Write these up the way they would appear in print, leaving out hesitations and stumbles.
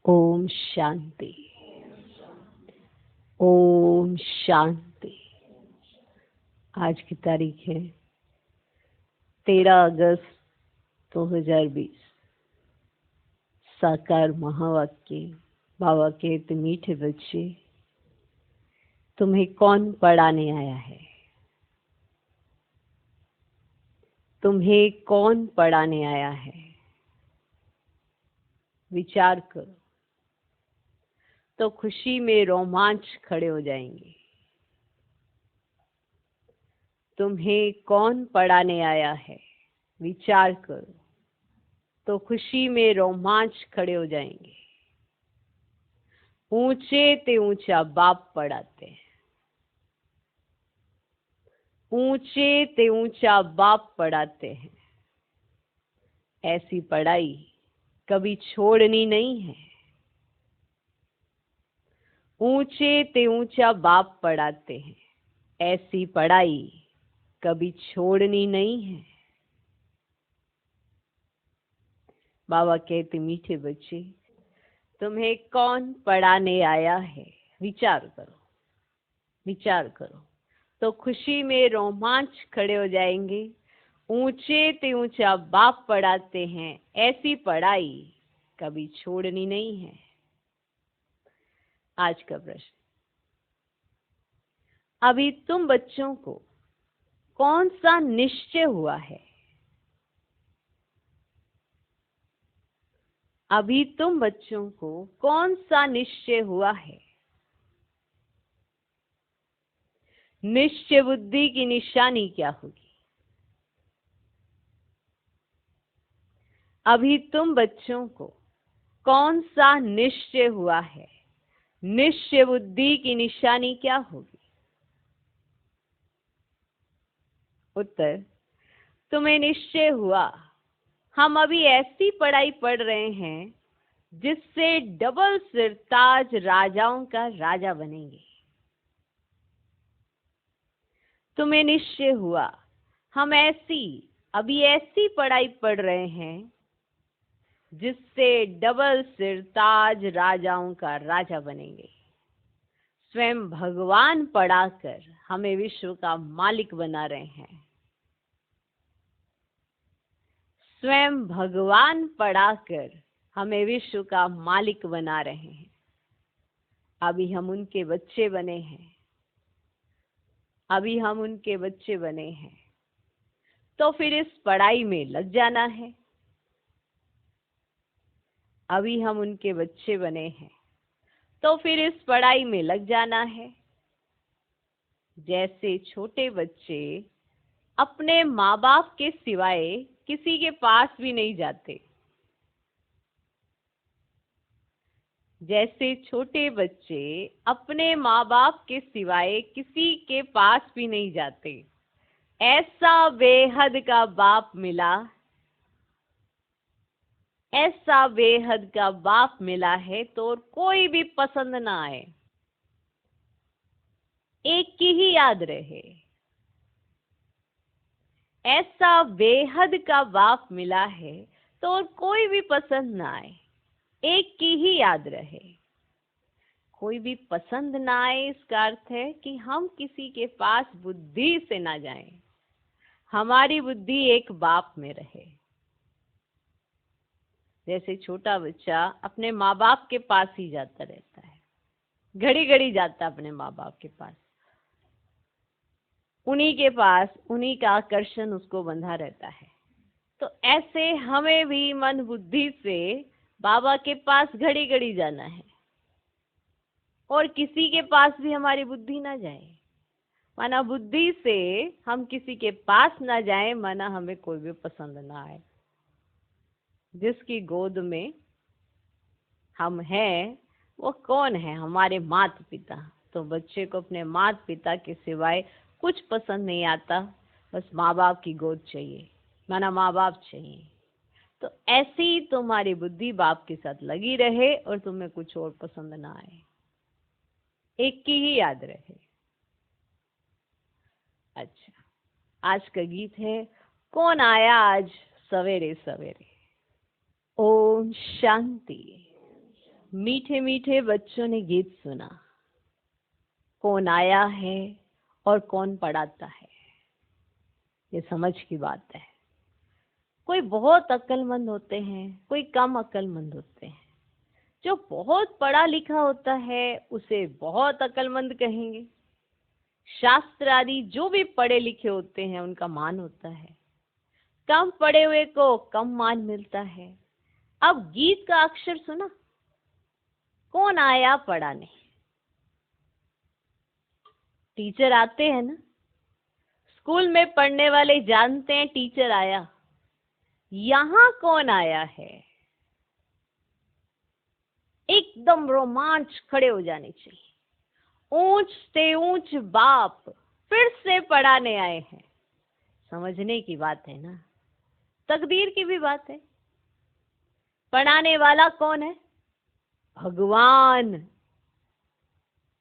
ओम शांति। ओम शांति। आज की तारीख है 13 अगस्त 2020। साकार महावाक्य। बाबा कहते, मीठे बच्चे, तुम्हें कौन पढ़ाने आया है? तुम्हें कौन पढ़ाने आया है? विचार करो तो खुशी में रोमांच खड़े हो जाएंगे। तुम्हें कौन पढ़ाने आया है? विचार करो तो खुशी में रोमांच खड़े हो जाएंगे। ऊंचे ते ऊंचा बाप पढ़ाते हैं। ऊंचे ते ऊंचा बाप पढ़ाते हैं। ऐसी पढ़ाई कभी छोड़नी नहीं है। ऊंचे ते ऊंचा बाप पढ़ाते हैं। ऐसी पढ़ाई कभी छोड़नी नहीं है। बाबा कहते, मीठे बच्चे, तुम्हें कौन पढ़ाने आया है? विचार करो, विचार करो तो खुशी में रोमांच खड़े हो जाएंगे। ऊंचे ते ऊंचा बाप पढ़ाते हैं। ऐसी पढ़ाई कभी छोड़नी नहीं है। आज का प्रश्न, अभी तुम बच्चों को कौन सा निश्चय हुआ है? अभी तुम बच्चों को कौन सा निश्चय हुआ है? निश्चय बुद्धि की निशानी क्या होगी? अभी तुम बच्चों को कौन सा निश्चय हुआ है? निश्चय बुद्धि की निशानी क्या होगी? उत्तर, तुम्हें निश्चय हुआ हम अभी ऐसी पढ़ाई पढ़ रहे हैं जिससे डबल सिरताज राजाओं का राजा बनेंगे। तुम्हें निश्चय हुआ हम अभी ऐसी पढ़ाई पढ़ रहे हैं जिससे डबल सिरताज राजाओं का राजा बनेंगे। स्वयं भगवान पढ़ाकर हमें विश्व का मालिक बना रहे हैं। स्वयं भगवान पढ़ाकर हमें विश्व का मालिक बना रहे हैं। अभी हम उनके बच्चे बने हैं। अभी हम उनके बच्चे बने हैं तो फिर इस पढ़ाई में लग जाना है। अभी हम उनके बच्चे बने हैं तो फिर इस पढ़ाई में लग जाना है। जैसे छोटे बच्चे अपने माँ बाप के सिवाय किसी के पास भी नहीं जाते। जैसे छोटे बच्चे अपने माँ बाप के सिवाय किसी के पास भी नहीं जाते, ऐसा बेहद का बाप मिला। ऐसा बेहद का बाप मिला है तो कोई भी पसंद ना आए, एक की ही याद रहे। ऐसा बेहद का बाप मिला है तो कोई भी पसंद ना आए, एक की ही याद रहे। कोई भी पसंद ना आए इसका अर्थ है कि हम किसी के पास बुद्धि से ना जाएं। हमारी बुद्धि एक बाप में रहे। जैसे छोटा बच्चा अपने माँ बाप के पास ही जाता रहता है, घड़ी घड़ी जाता है अपने माँ बाप के पास। उन्हीं के पास उन्हीं का आकर्षण उसको बंधा रहता है। तो ऐसे हमें भी मन बुद्धि से बाबा के पास घड़ी घड़ी जाना है और किसी के पास भी हमारी बुद्धि ना जाए। माना बुद्धि से हम किसी के पास ना जाए, माना हमें कोई भी पसंद ना आए। जिसकी गोद में हम हैं वो कौन है? हमारे माता पिता। तो बच्चे को अपने माता पिता के सिवाय कुछ पसंद नहीं आता, बस माँ बाप की गोद चाहिए, माना माँ बाप चाहिए। तो ऐसे ही तुम्हारी बुद्धि बाप के साथ लगी रहे और तुम्हें कुछ और पसंद ना आए, एक की ही याद रहे। अच्छा, आज का गीत है, कौन आया आज सवेरे सवेरे। ओम शांति। मीठे मीठे बच्चों ने गीत सुना, कौन आया है और कौन पढ़ाता है, ये समझ की बात है। कोई बहुत अक्लमंद होते हैं, कोई कम अक्लमंद होते हैं। जो बहुत पढ़ा लिखा होता है उसे बहुत अक्लमंद कहेंगे। शास्त्र आदि जो भी पढ़े लिखे होते हैं उनका मान होता है। कम पढ़े हुए को कम मान मिलता है। अब गीत का अक्षर सुना, कौन आया पढ़ाने। टीचर आते हैं ना, स्कूल में पढ़ने वाले जानते हैं टीचर आया। यहां कौन आया है, एकदम रोमांच खड़े हो जाने चाहिए। ऊंच से ऊंच बाप फिर से पढ़ाने आए हैं। समझने की बात है ना, तकदीर की भी बात है। पढ़ाने वाला कौन है, भगवान।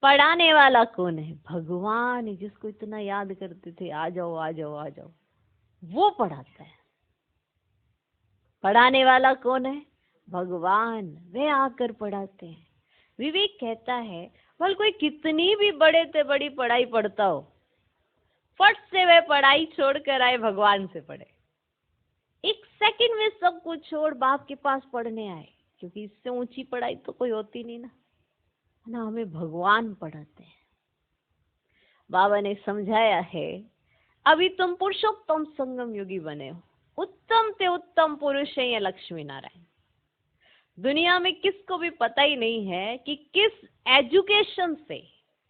पढ़ाने वाला कौन है, भगवान, जिसको इतना याद करते थे, आ जाओ आ जाओ आ जाओ, वो पढ़ाता है। पढ़ाने वाला कौन है, भगवान, वे आकर पढ़ाते हैं। विवेक कहता है भल कोई कितनी भी बड़े से बड़ी पढ़ाई पढ़ता हो, फट से वे पढ़ाई छोड़कर आए भगवान से पढ़े। एक सेकंड में सब कुछ छोड़ बाप के पास पढ़ने आए, क्योंकि इससे ऊंची पढ़ाई तो कोई होती नहीं ना, हमें भगवान पढ़ाते हैं। बाबा ने समझाया है, अभी तुम पुरुषोत्तम संगम योगी बने हो। उत्तम से उत्तम पुरुष है ये लक्ष्मी नारायण। दुनिया में किसको भी पता ही नहीं है कि किस एजुकेशन से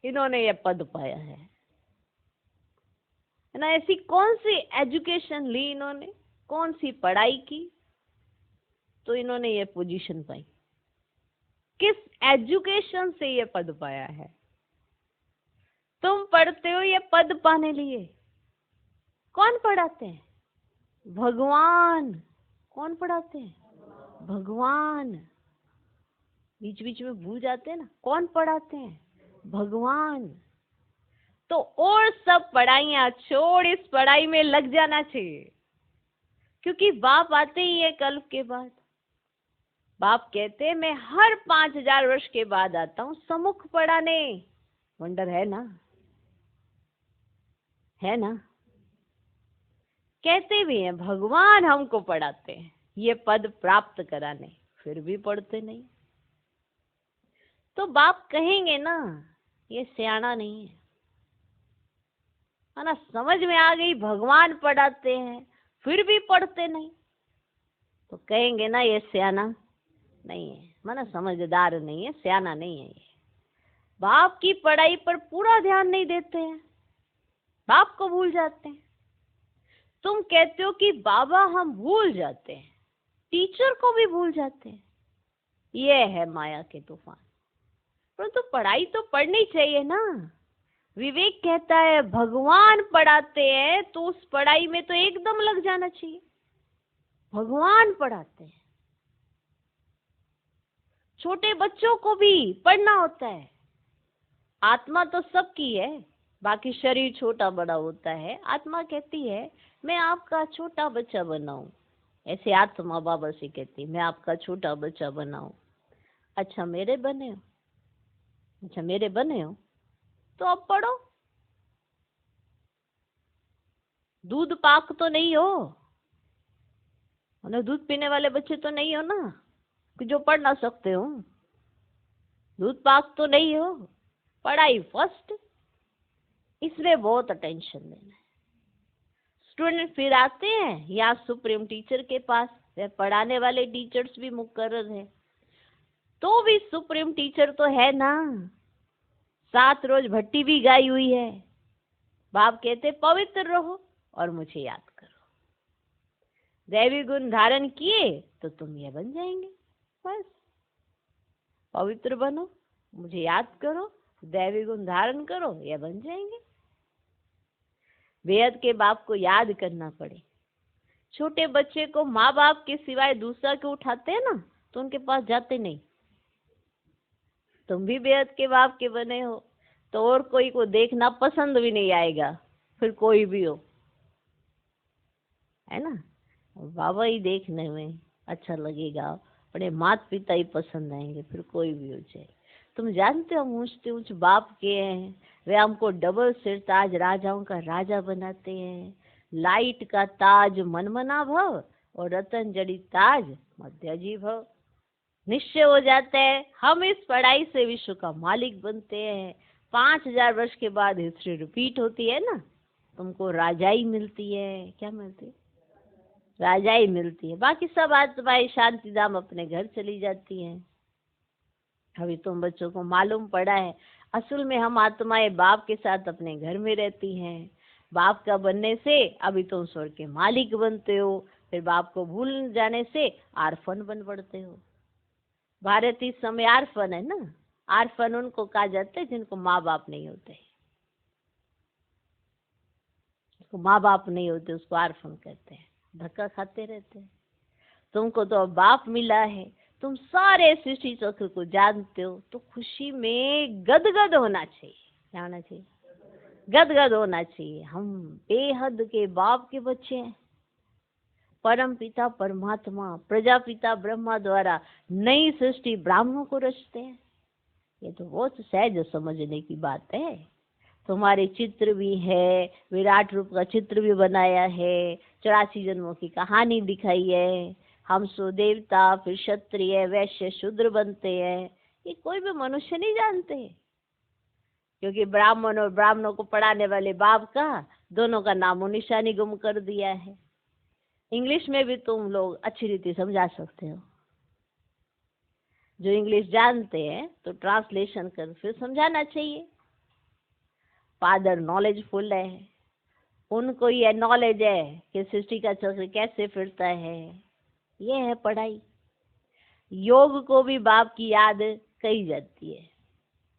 इन्होंने ये पद पाया है ना। ऐसी कौन सी एजुकेशन ली इन्होंने, कौन सी पढ़ाई की, तो इन्होंने ये पोजीशन पाई। किस एजुकेशन से ये पद पाया है। तुम पढ़ते हो ये पद पाने लिए। कौन पढ़ाते हैं, भगवान। कौन पढ़ाते हैं, भगवान। बीच बीच में भूल जाते हैं ना, कौन पढ़ाते हैं, भगवान। तो और सब पढ़ाइयां छोड़ इस पढ़ाई में लग जाना चाहिए, क्योंकि बाप आते ही है कल्प के बाद। बाप कहते हैं मैं हर 5000 वर्ष के बाद आता हूं सम्मुख पढ़ाने। वंडर है ना, है ना। कहते भी हैं भगवान हमको पढ़ाते हैं ये पद प्राप्त कराने, फिर भी पढ़ते नहीं। तो बाप कहेंगे ना ये सियाना नहीं है ना। समझ में आ गई भगवान पढ़ाते हैं फिर भी पढ़ते नहीं, तो कहेंगे ना ये सियाना नहीं है, माना समझदार नहीं है, सियाना नहीं है। ये बाप की पढ़ाई पर पूरा ध्यान नहीं देते हैं, बाप को भूल जाते हैं। तुम कहते हो कि बाबा हम भूल जाते हैं, टीचर को भी भूल जाते हैं। ये है माया के तूफान। परंतु पढ़ाई तो पढ़नी चाहिए ना। विवेक कहता है भगवान पढ़ाते हैं तो उस पढ़ाई में तो एकदम लग जाना चाहिए। भगवान पढ़ाते हैं। छोटे बच्चों को भी पढ़ना होता है। आत्मा तो सबकी है, बाकी शरीर छोटा बड़ा होता है। आत्मा कहती है मैं आपका छोटा बच्चा बनाऊं, ऐसे आत्मा बाबा से कहती मैं आपका छोटा बच्चा बनाऊं। अच्छा मेरे बने हो, अच्छा मेरे बने हो तो अब पढ़ो। दूध पाक तो नहीं हो, मतलब दूध पीने वाले बच्चे तो नहीं हो ना कि जो पढ़ ना सकते हो। दूध पाक तो नहीं हो, पढ़ाई फर्स्ट, इसमें बहुत अटेंशन देना है। स्टूडेंट फिर आते हैं या सुप्रीम टीचर के पास, वे पढ़ाने वाले टीचर्स भी मुकर्रर है, तो भी सुप्रीम टीचर तो है ना। 7 रोज भट्टी भी गाई हुई है। बाप कहते पवित्र रहो और मुझे याद करो। दैवी गुण धारण किए तो तुम ये बन जाएंगे। बस पवित्र बनो, मुझे याद करो, दैवी गुण धारण करो, ये बन जाएंगे। बेहद के बाप को याद करना पड़े। छोटे बच्चे को माँ बाप के सिवाय दूसरा के उठाते हैं ना तो उनके पास जाते नहीं। तुम भी बेहद के बाप के बने हो तो और कोई को देखना पसंद भी नहीं आएगा, फिर कोई भी हो, है ना। बाबा ही देखने में अच्छा लगेगा, अपने माता पिता ही पसंद आएंगे, फिर कोई भी हो जाए। तुम जानते हो ऊंच से ऊंच बाप के हैं, वे हमको डबल सिर ताज राजाओं का राजा बनाते हैं। लाइट का ताज मनमना भव और रतन जड़ी ताज मध्याजी भव। निश्चय हो जाता है हम इस पढ़ाई से विश्व का मालिक बनते हैं। 5000 वर्ष के बाद हिस्ट्री रिपीट होती है ना, तुमको राजाई मिलती है। क्या मिलती है? राजाई मिलती है। बाकी सब आत्माएं शांति धाम अपने घर चली जाती हैं। अभी तुम बच्चों को मालूम पड़ा है, असल में हम आत्माएं बाप के साथ अपने घर में रहती हैं। बाप का बनने से अभी तुम स्वर्ग के मालिक बनते हो, फिर बाप को भूल जाने से आर्फन बन पड़ते हो। भारत इस समय आर्फन है ना। आर्फन उनको कहा जाता है जिनको माँ बाप नहीं होते, उसको माँ बाप नहीं होते, उसको आर्फन कहते हैं। धक्का खाते रहते हैं। तुमको तो अब बाप मिला है, तुम सारे सृष्टि चक्र को जानते हो, तो खुशी में गदगद होना चाहिए। क्या होना चाहिए? गदगद होना चाहिए। हम बेहद के बाप के बच्चे हैं। परम पिता परमात्मा प्रजापिता ब्रह्मा द्वारा नई सृष्टि ब्राह्मणों को रचते हैं। ये तो बहुत सहज समझने की बात है। तुम्हारे चित्र भी है, विराट रूप का चित्र भी बनाया है, 84 जन्मों की कहानी दिखाई है। हम सो देवता, फिर क्षत्रिय, वैश्य, शूद्र बनते हैं। ये कोई भी मनुष्य नहीं जानते, क्योंकि ब्राह्मण और ब्राह्मणों को पढ़ाने वाले बाप का दोनों का नामो निशानी गुम कर दिया है। इंग्लिश में भी तुम लोग अच्छी रीति समझा सकते हो। जो इंग्लिश जानते हैं तो ट्रांसलेशन कर फिर समझाना चाहिए। फादर नॉलेजफुल है, उनको ये नॉलेज है कि सृष्टि का चक्र कैसे फिरता है। ये है पढ़ाई। योग को भी बाप की याद कही जाती है।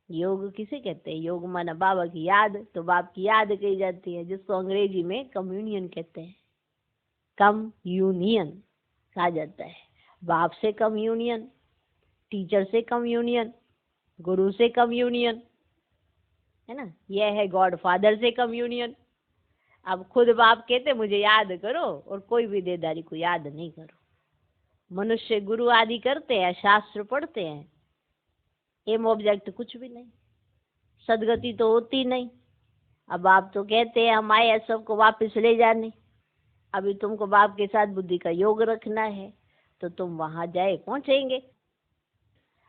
योग किसे कहते हैं? योग माना बाबा की याद, तो बाप की याद कही जाती है, जिसको अंग्रेजी में कम्युनियन कहते हैं। कम यूनियन कहा जाता है। बाप से कम यूनियन, टीचर से कम यूनियन, गुरु से कम यूनियन, है ना। यह है गॉड फादर से कम यूनियन। अब खुद बाप कहते मुझे याद करो, और कोई भी देदारी को याद नहीं करो। मनुष्य गुरु आदि करते हैं, शास्त्र पढ़ते हैं, एम ऑब्जेक्ट कुछ भी नहीं, सदगति तो होती नहीं। अब आप तो कहते हैं हम आए सबको वापस ले जाने। अभी तुमको बाप के साथ बुद्धि का योग रखना है, तो तुम वहां जाए पहुंचेंगे।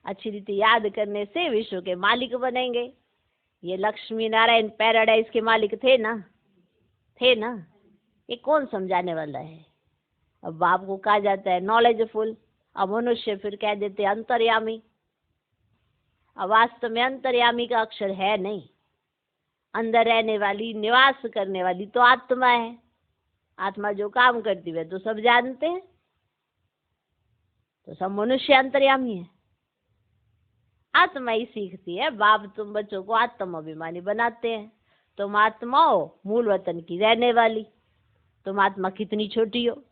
अच्छी रीति याद करने से विश्व के मालिक बनेंगे। ये लक्ष्मी नारायण पैराडाइज के मालिक थे ना, थे ना। ये कौन समझाने वाला है? अब बाप को कहा जाता है नॉलेजफुल, अब मनुष्य फिर कह देते अंतर्यामी। अब वास्तव में अंतर्यामी का अक्षर है नहीं। अंदर रहने वाली, निवास करने वाली तो आत्मा है। आत्मा जो काम करती है तो सब जानते हैं, तो सब मनुष्य अंतर्यामी है। आत्मा ही सीखती है। बाप तुम बच्चों को आत्म अभिमानी बनाते हैं। तुम आत्मा हो मूल वतन की रहने वाली। तुम आत्मा कितनी छोटी हो।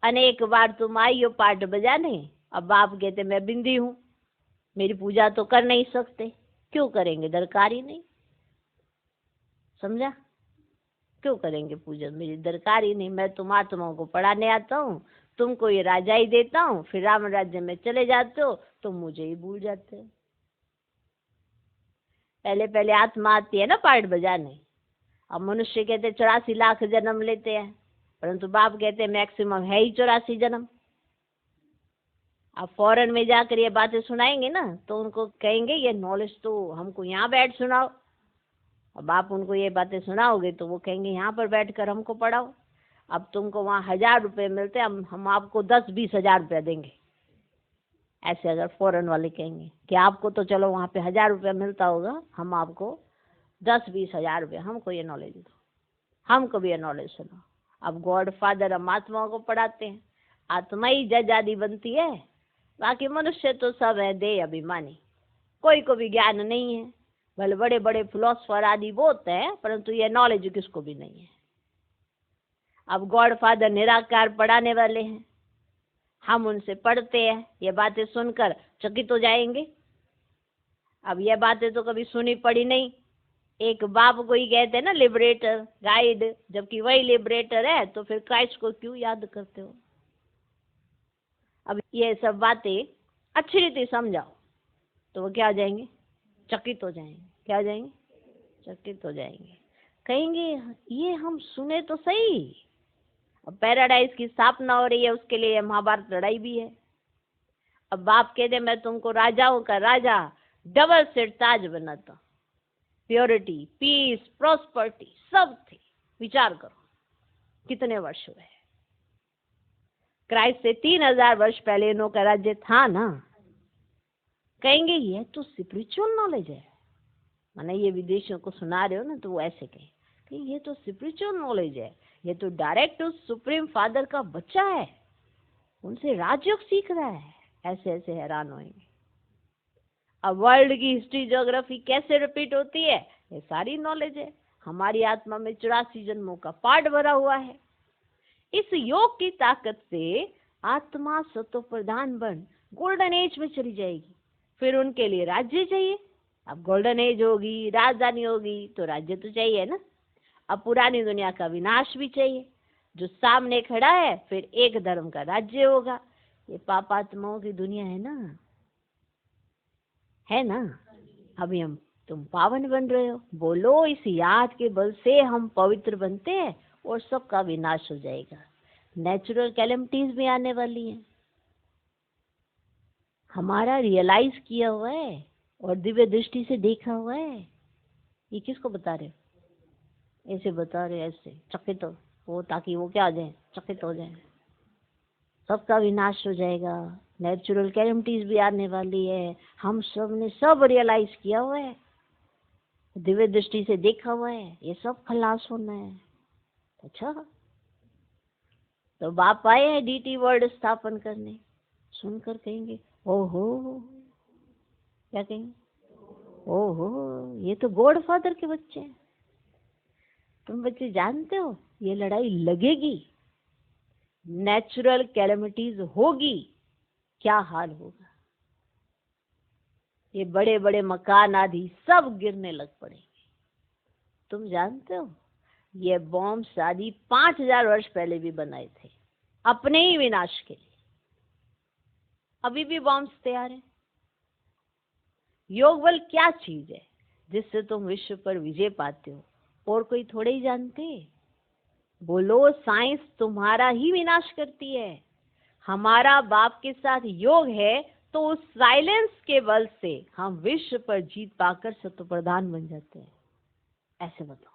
अनेक बार तुम आई हो पाठ बजाने, अब बाप कहते मैं बिंदी हूँ, मेरी पूजा तो कर नहीं सकते। क्यों करेंगे? दरकार ही नहीं। समझा? क्यों करेंगे पूजन? मेरी दरकार ही नहीं। मैं तुम आत्माओं को पढ़ाने आता हूँ, तुमको ये राजाई देता हूँ, फिर राम राज्य में चले जाते हो, तुम मुझे ही भूल जाते हो। पहले पहले आत्मा आती है ना पाठ बजाने। अब मनुष्य कहते 84 लाख जन्म लेते हैं, परंतु बाप कहते मैक्सिमम है ही 84 जन्म। अब फॉरेन में जाकर ये बातें सुनाएंगे ना, तो उनको कहेंगे ये नॉलेज तो हमको यहाँ बैठ सुनाओ। अब आप उनको ये बातें सुनाओगे तो वो कहेंगे यहाँ पर बैठकर हमको पढ़ाओ। अब तुमको वहाँ 1000 रुपये मिलते, हम आपको 10-20 हजार रुपया देंगे। ऐसे अगर फॉरेन वाले कहेंगे कि आपको तो चलो वहाँ पे 1000 रुपया मिलता होगा, हम आपको 10-20 हजार रुपये, हमको ये नॉलेज दो, हमको भी ये नॉलेज सुनाओ। अब गॉड फादर हम आत्माओं को पढ़ाते हैं। आत्मा ही जज आदि बनती है, बाकी मनुष्य तो सब है देह अभिमानी। कोई को भी ज्ञान नहीं है। भले बड़े बड़े फिलोसफर आदि बहुत है, परंतु ये नॉलेज किसको भी नहीं है। अब गॉड फादर निराकार पढ़ाने वाले हैं, हम उनसे पढ़ते हैं। ये बातें सुनकर चकित हो जाएंगे। अब ये बातें तो कभी सुनी पड़ी नहीं। एक बाप को ही कहते हैं ना लिबरेटर, गाइड, जबकि वही लिबरेटर है, तो फिर क्राइस्ट को क्यों याद करते हो? अब ये सब बातें अच्छी रीति समझाओ तो वो क्या हो जाएंगे, चकित हो जाएंगे। क्या हो जाएंगे, चकित हो जाएंगे। कहेंगे ये हम सुने तो सही, अब पैराडाइज की स्थापना हो रही है, उसके लिए महाभारत लड़ाई भी है। अब बाप कह दे मैं तुमको राजाओं का राजा डबल सेट ताज बनाता, प्योरिटी, पीस, प्रॉस्पर्टी सब थे। विचार करो कितने वर्ष हुए। क्राइस्ट से 3000 वर्ष पहले इनों का राज्य था ना। कहेंगे ये तो स्पिरिचुअल नॉलेज है, माने ये विदेशियों को सुना रहे हो ना, तो वो ऐसे कहें कि ये तो स्पिरिचुअल नॉलेज है, ये तो डायरेक्ट उस सुप्रीम फादर का बच्चा है, उनसे राजयोग सीख रहा है। ऐसे ऐसे हैरान होंगे। अब वर्ल्ड की हिस्ट्री ज्योग्राफी कैसे रिपीट होती है, ये सारी नॉलेज है। हमारी आत्मा में 84 जन्मों का पाठ भरा हुआ है। इस योग की ताकत से आत्मा सतो प्रधान बन गोल्डन एज में चली जाएगी। फिर उनके लिए राज्य चाहिए। अब गोल्डन एज होगी, राजधानी होगी, तो राज्य तो चाहिए ना। अब पुरानी दुनिया का विनाश भी चाहिए, जो सामने खड़ा है, फिर एक धर्म का राज्य होगा। ये पापात्माओं की दुनिया है ना, है ना। अभी हम तुम पावन बन रहे हो, बोलो इस याद के बल से हम पवित्र बनते हैं और सबका विनाश हो जाएगा। नेचुरल कैलेमिटीज भी आने वाली हैं, हमारा रियलाइज किया हुआ है और दिव्य दृष्टि से देखा हुआ है। ये किसको बता रहे हो, ऐसे बता रहे, ऐसे चकित हो वो, ताकि वो क्या हो जाए, चकित हो जाए। सबका विनाश हो जाएगा, नेचुरल कैलेमिटीज भी आने वाली है। हम सब ने सब रियलाइज किया हुआ है, दिव्य दृष्टि से देखा हुआ है, ये सब खलास होना है। अच्छा, तो बाप आए हैं डीटी वर्ल्ड स्थापन करने। सुनकर कहेंगे ओहो, क्या कहेंगे, ओहो ये तो गॉड फादर के बच्चे हैं। तुम बच्चे जानते हो ये लड़ाई लगेगी, नेचुरल कैलेमिटीज होगी, क्या हाल होगा। ये बड़े बड़े मकान आदि सब गिरने लग पड़ेंगे। तुम जानते हो ये बॉम्ब आदि 5000 वर्ष पहले भी बनाए थे अपने ही विनाश के लिए। अभी भी बॉम्ब्स तैयार हैं। योग बल क्या चीज है जिससे तुम विश्व पर विजय पाते हो, और कोई थोड़े ही जानते। बोलो साइंस तुम्हारा ही विनाश करती है। हमारा बाप के साथ योग है तो उस साइलेंस के बल से हम विश्व पर जीत पाकर सत्व प्रधान बन जाते हैं। ऐसे बताओ,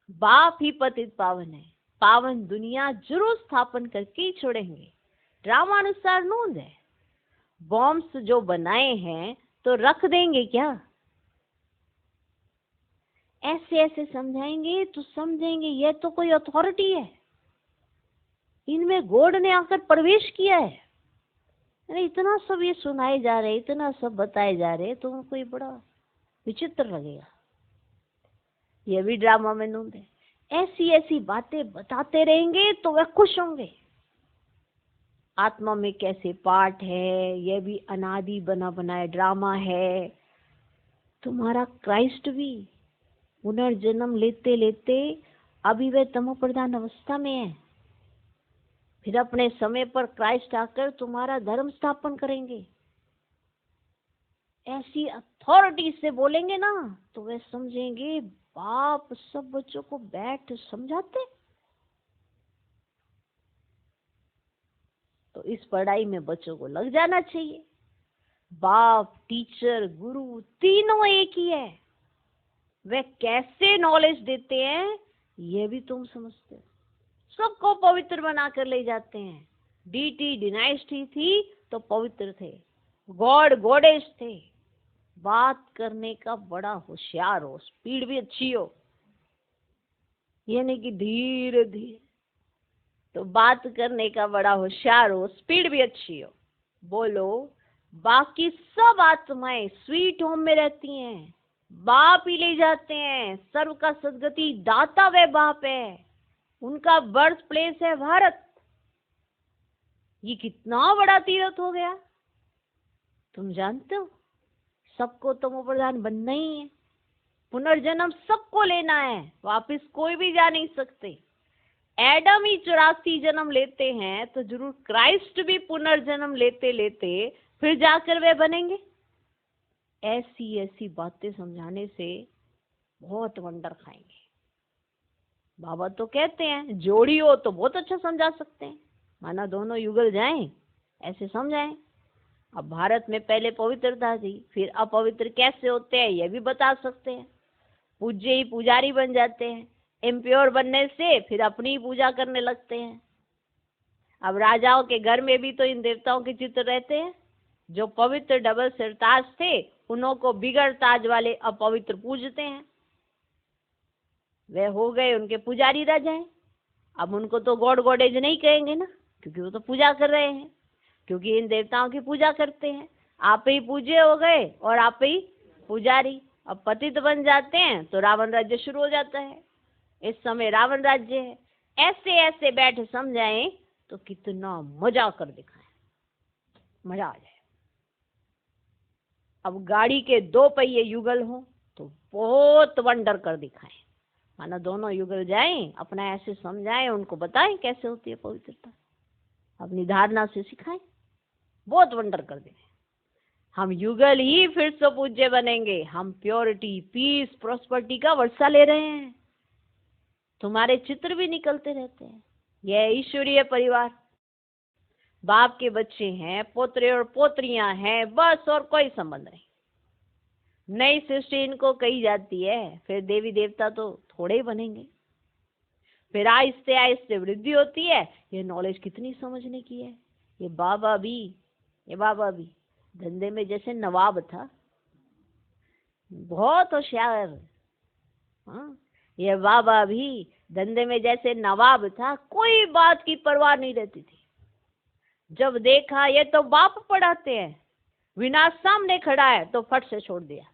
बाप ही पतित पावन है, पावन दुनिया जरूर स्थापन करके ही छोड़ेंगे। ड्रामानुसार नोंद है, बॉम्ब्स जो बनाए हैं तो रख देंगे क्या। ऐसे ऐसे समझाएंगे तो समझेंगे ये तो कोई अथॉरिटी है, इनमें गॉड ने आकर प्रवेश किया है। अरे इतना सब ये सुनाए जा रहे, इतना सब बताए जा रहे, तो उनको ये बड़ा विचित्र लगेगा। ये भी ड्रामा में नोंद है। ऐसी ऐसी बातें बताते रहेंगे तो वह खुश होंगे। आत्मा में कैसे पाठ है, यह भी अनादि बना बनाया ड्रामा है। तुम्हारा क्राइस्ट भी पुनर्जन्म लेते लेते अभी वह तमो प्रधान अवस्था में है, फिर अपने समय पर क्राइस्ट आकर तुम्हारा धर्म स्थापन करेंगे। ऐसी अथॉरिटी से बोलेंगे ना तो वे समझेंगे बाप सब बच्चों को बैठ समझाते। तो इस पढ़ाई में बच्चों को लग जाना चाहिए। बाप, टीचर, गुरु तीनों एक ही है। वे कैसे नॉलेज देते हैं ये भी तुम समझते हो। सबको पवित्र बनाकर ले जाते हैं। डीटी डिनाइस्टी थी तो पवित्र थे, गॉड गॉडेस थे। बात करने का बड़ा होशियार हो, स्पीड भी अच्छी हो, ये नहीं कि धीरे धीरे। तो बात करने का बड़ा होशियार हो, स्पीड भी अच्छी हो। बोलो बाकी सब आत्माएं स्वीट होम में रहती हैं, बाप ही ले जाते हैं। सर्व का सद्गति दाता वे बाप है, उनका बर्थ प्लेस है भारत। ये कितना बड़ा तीर्थ हो गया। तुम जानते हो सबको तमो प्रधान बनना ही है, पुनर्जन्म सबको लेना है, वापस कोई भी जा नहीं सकते। एडम ही 84 जन्म लेते हैं तो जरूर क्राइस्ट भी पुनर्जन्म लेते लेते फिर जाकर वे बनेंगे। ऐसी ऐसी बातें समझाने से बहुत वंडर खाएंगे। बाबा तो कहते हैं जोड़ी हो तो बहुत अच्छा समझा सकते हैं, माना दोनों युगल जाएं ऐसे समझाएं। अब भारत में पहले पवित्रता थी, फिर अपवित्र कैसे होते हैं ये भी बता सकते हैं। पूज्य ही पुजारी बन जाते हैं, इम्प्योर बनने से फिर अपनी ही पूजा करने लगते हैं। अब राजाओं के घर में भी तो इन देवताओं के चित्र रहते हैं। जो पवित्र डबल सिर ताज थे उन्हों को बिगड़ ताज वाले अपवित्र पूजते हैं। वे हो गए उनके पुजारी राजाएं। अब उनको तो गॉड गॉडेज नहीं कहेंगे ना, क्योंकि वो तो पूजा कर रहे हैं, क्योंकि इन देवताओं की पूजा करते हैं। आप ही पूज्य हो गए और आप ही पुजारी। अब पतित बन जाते हैं तो रावण राज्य शुरू हो जाता है। इस समय रावण राज्य है। ऐसे ऐसे बैठ समझाएं तो कितना मजा कर दिखाएं, मजा आ जाए। अब गाड़ी के 2 पहिए युगल हो तो बहुत वंडर कर दिखाएं, माना दोनों युगल जाएं, अपना ऐसे समझाएं, उनको बताएं कैसे होती है पवित्रता, अपनी धारणा से सिखाएं, बहुत वंडर कर दें। हम युगल ही फिर से पूज्य बनेंगे। हम प्योरिटी, पीस, प्रॉस्पेरिटी का वर्षा ले रहे हैं। तुम्हारे चित्र भी निकलते रहते हैं। यह ईश्वरीय परिवार, बाप के बच्चे हैं, पोतरे और पोतरियां हैं, बस और कोई संबंध नहीं। नई सृष्टि इनको कही जाती है, फिर देवी देवता तो थोड़े ही बनेंगे। फिर आहिस्ते आहिस्ते वृद्धि होती है। ये नॉलेज कितनी समझने की है। ये बाबा भी धंधे में जैसे नवाब था, बहुत होशियार। हाँ, ये बाबा भी धंधे में जैसे नवाब था, कोई बात की परवाह नहीं रहती थी। जब देखा ये तो बाप पढ़ाते हैं, विनाश सामने खड़ा है तो फट से छोड़ दिया।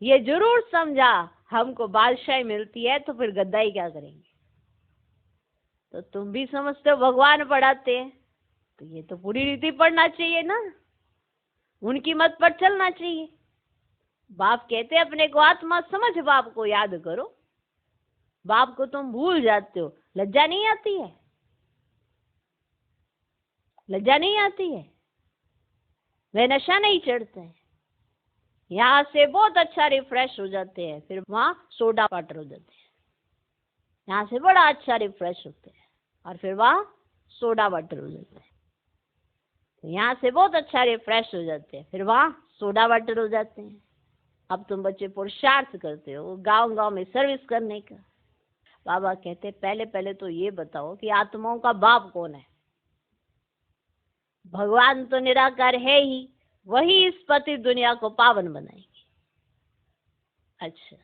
ये जरूर समझा हमको बादशाही मिलती है तो फिर गद्दाई क्या करेंगे। तो तुम भी समझते हो भगवान पढ़ाते हैं, तो ये तो पूरी रीति पढ़ना चाहिए ना, उनकी मत पर चलना चाहिए। बाप कहते अपने को आत्मा समझ, बाप को याद करो। बाप को तुम भूल जाते हो, लज्जा नहीं आती है? लज्जा नहीं आती है? वे नशा नहीं चढ़ते हैं। यहाँ से बहुत अच्छा रिफ्रेश हो जाते हैं, फिर वहां सोडा वाटर हो जाते हैं। यहाँ से बड़ा अच्छा रिफ्रेश होते हैं और फिर वहां सोडा वाटर हो जाते हैं। यहाँ से बहुत अच्छा रिफ्रेश हो जाते हैं, फिर वहां सोडा वाटर हो जाते हैं। अब तुम बच्चे पुरुषार्थ करते हो गांव गांव में सर्विस करने का। बाबा कहते पहले पहले तो ये बताओ कि आत्माओं का बाप कौन है। भगवान तो निराकार है ही, वही इस पति दुनिया को पावन बनाएंगे। अच्छा,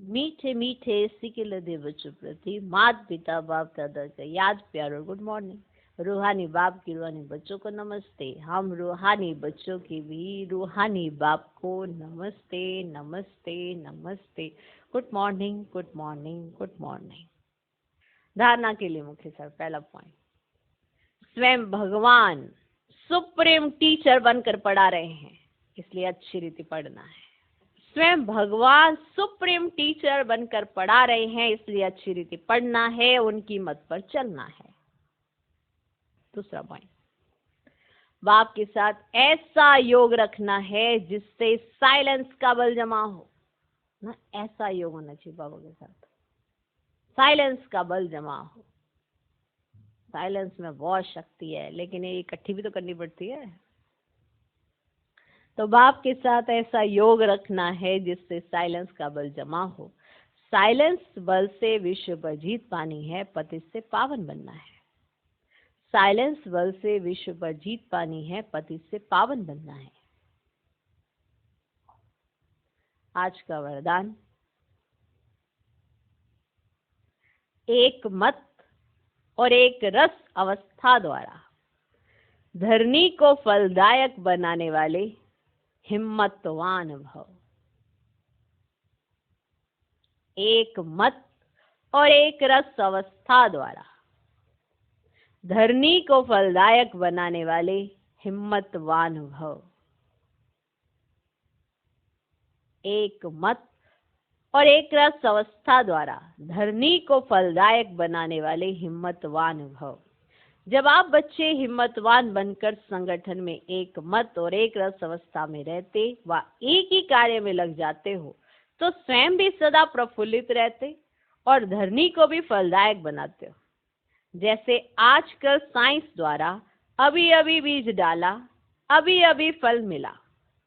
मीठे मीठे सिकिल दे बच्चों प्रति माता पिता बाप दादा का याद प्यार और गुड मॉर्निंग। रूहानी बाप की रूहानी बच्चों को नमस्ते। हम रूहानी बच्चों की भी रूहानी बाप को नमस्ते नमस्ते नमस्ते। Good morning good morning good morning. धारणा के लिए मुख्य सर पहला पॉइंट, स्वयं भगवान सुप्रीम टीचर बनकर पढ़ा रहे हैं, इसलिए अच्छी रीति पढ़ना है। स्वयं भगवान सुप्रीम टीचर बनकर पढ़ा रहे हैं, इसलिए अच्छी रीति पढ़ना है, उनकी मत पर चलना है। दूसरा पॉइंट, बाप के साथ ऐसा योग रखना है जिससे साइलेंस का बल जमा हो ना। ऐसा योग होना चाहिए बाबा के साथ, साइलेंस का बल जमा हो। साइलेंस में बहुत शक्ति है, लेकिन ये इकट्ठी भी तो करनी पड़ती है। तो बाप के साथ ऐसा योग रखना है जिससे साइलेंस का बल जमा हो। साइलेंस बल से विश्व पर जीत पानी है, पतित से पावन बनना है। साइलेंस बल से विश्व पर जीत पानी है, पतित से पावन बनना है। आज का वरदान, एक मत और एक रस अवस्था द्वारा धरनी को फलदायक बनाने वाले हिम्मतवान भव। एक मत और एक रस अवस्था द्वारा धरनी को फलदायक बनाने वाले हिम्मतवान भव। एक मत और एक रस अवस्था द्वारा धरनी को फलदायक बनाने वाले हिम्मतवान भव। जब आप बच्चे हिम्मतवान बनकर संगठन में एक मत और एक रस अवस्था में रहते व एक ही कार्य में लग जाते हो तो स्वयं भी सदा प्रफुल्लित रहते और धरनी को भी फलदायक बनाते हो। जैसे आजकल साइंस द्वारा अभी अभी बीज डाला, अभी अभी फल मिला,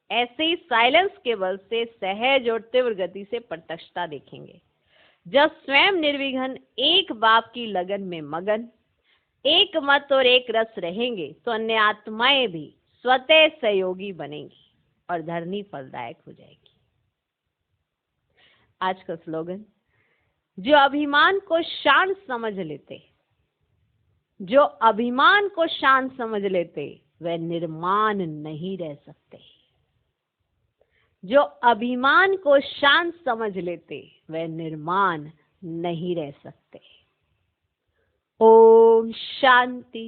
ऐसे ही साइलेंस के बल से सहज और तीव्र गति से प्रत्यक्षता देखेंगे। जब स्वयं निर्विघ्न एक बाप की लगन में मगन, एक मत और एक रस रहेंगे तो अन्य आत्माएं भी स्वतः सहयोगी बनेंगी और धरनी फलदायक हो जाएगी। आज का स्लोगन, जो अभिमान को शान समझ लेते, जो अभिमान को शान समझ लेते वह निर्माण नहीं रह सकते। जो अभिमान को शान समझ लेते वह निर्माण नहीं रह सकते। ओम शांति।